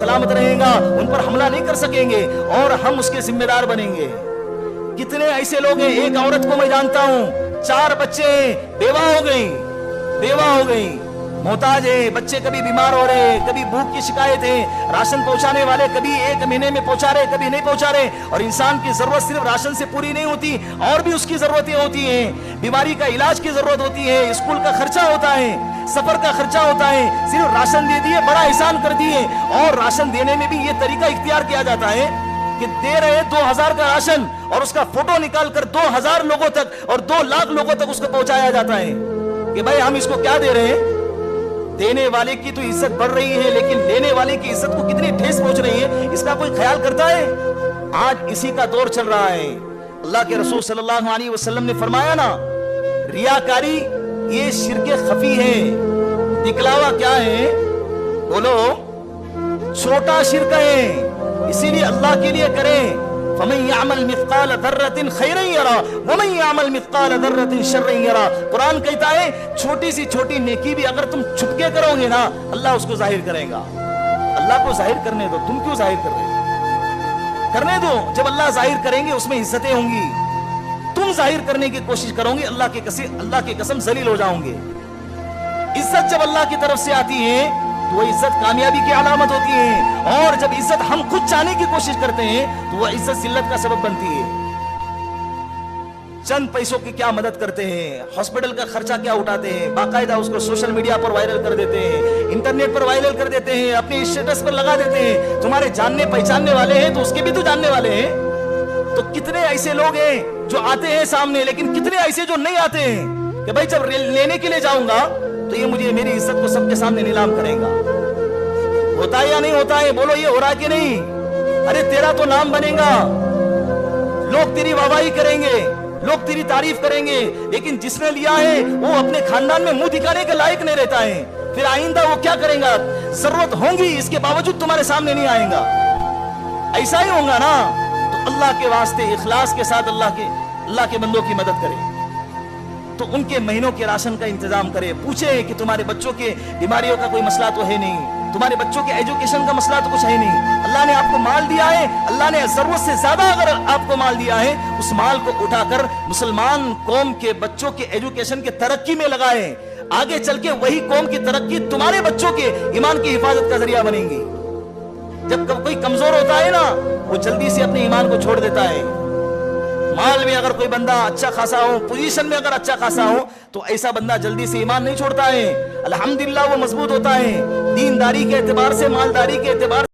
सलामत रहेगा, उन पर हमला नहीं कर सकेंगे और हम उसके जिम्मेदार बनेंगे। कितने ऐसे लोग हैं, एक औरत को मैं जानता हूं, 4 बच्चे, बेवा हो गई, मोहताज है, बच्चे कभी बीमार हो रहे, कभी भूख की शिकायत है, राशन पहुंचाने वाले कभी 1 महीने में पहुंचा रहे, कभी नहीं पहुंचा रहे। और इंसान की जरूरत सिर्फ राशन से पूरी नहीं होती, और भी उसकी जरूरतें होती हैं। बीमारी का इलाज की जरूरत होती है, स्कूल का खर्चा होता है, सफर का खर्चा होता है। सिर्फ राशन दे दिए, बड़ा एहसान कर दिए। और राशन देने में भी ये तरीका इख्तियार किया जाता है कि दे रहे 2000 का राशन और उसका फोटो निकाल कर 2000 लोगों तक और 2 लाख लोगों तक उसको पहुंचाया जाता है कि भाई हम इसको क्या दे रहे हैं। देने वाले की तो इज्जत बढ़ रही है, लेकिन लेने वाले की इज्जत को कितनी ठेस पहुंच रही है, इसका कोई ख्याल करता है? आज इसी का दौर चल रहा है। अल्लाह के रसूल सल्लल्लाहु अलैहि वसल्लम ने फरमाया ना, रियाकारी ये शिर्के खफी है। दिखलावा क्या है? बोलो, छोटा शिर्क है, इसीलिए अल्लाह के लिए करें। फमन यअमल मिस्काल दर्रतिन खैरन यरा वमन यअमल मिस्काल दर्रतिन शर्रन यरा। कुरान कहता है छोटी सी छोटी नेकी भी अगर तुम छुपके करोगे ना, अल्लाह उसको जाहिर करेगा। अल्लाह को जाहिर करने दो, तुम क्यों जाहिर कर रहे हो? करने दो, जब अल्लाह जाहिर करेंगे उसमें इज्जतें होंगी। तुम जाहिर करने की कोशिश करोगे, अल्लाह की कसम जलील हो जाओगे। इज्जत जब अल्लाह की तरफ से आती है तो वह इज्जत कामयाबी की अलामत होती है, और जब इज्जत हम खुद चाहने की कोशिश करते हैं तो वह इज्जत जिल्लत का सबब बनती है। चंद पैसों की क्या मदद करते हैं, हॉस्पिटल का खर्चा क्या उठाते हैं, बाकायदा उसको सोशल मीडिया पर वायरल कर देते हैं, इंटरनेट पर वायरल कर देते हैं, अपने स्टेटस पर लगा देते हैं। तुम्हारे जानने पहचानने वाले हैं तो उसके भी तो जानने वाले हैं। तो कितने ऐसे लोग हैं जो आते हैं सामने, लेकिन कितने ऐसे जो नहीं आते हैं कि भाई जब लेने के लिए जाऊंगा तो ये मुझे मेरी इज्जत को सबके सामने नीलाम करेगा। होता है या नहीं होता है? बोलो, ये हो रहा कि नहीं? अरे तेरा तो नाम बनेगा, लोग तेरी वाहवाही करेंगे, लोग तेरी तारीफ करेंगे, लेकिन जिसने लिया है वो अपने खानदान में मुंह दिखाने के लायक नहीं रहता है। फिर आइंदा वो क्या करेगा? जरूरत होगी इसके बावजूद तुम्हारे सामने नहीं आएगा। ऐसा ही होगा ना? तो अल्लाह के वास्ते इखलास के साथ अल्लाह के बंदों की मदद करें, तो उनके महीनों के राशन का इंतजाम करे। पूछे कि तुम्हारे बच्चों के बीमारियों का कोई मसला तो है नहीं, तुम्हारे बच्चों के एजुकेशन का मसला तो कुछ है नहीं। अल्लाह ने आपको माल दिया है, अल्लाह ने जरूरत से ज्यादा अगर आपको माल दिया है, उस माल को उठाकर मुसलमान कौम के बच्चों के एजुकेशन के तरक्की में लगाए। आगे चल के वही कौम की तरक्की तुम्हारे बच्चों के ईमान की हिफाजत का जरिया बनेगी। जब कोई कमजोर होता है ना, वो जल्दी से अपने ईमान को छोड़ देता है। माल में अगर कोई बंदा अच्छा खासा हो, पोजीशन में अगर अच्छा खासा हो, तो ऐसा बंदा जल्दी से ईमान नहीं छोड़ता है। अल्हम्दुलिल्लाह वो मजबूत होता है, दीनदारी के एतबार से, मालदारी के एतबार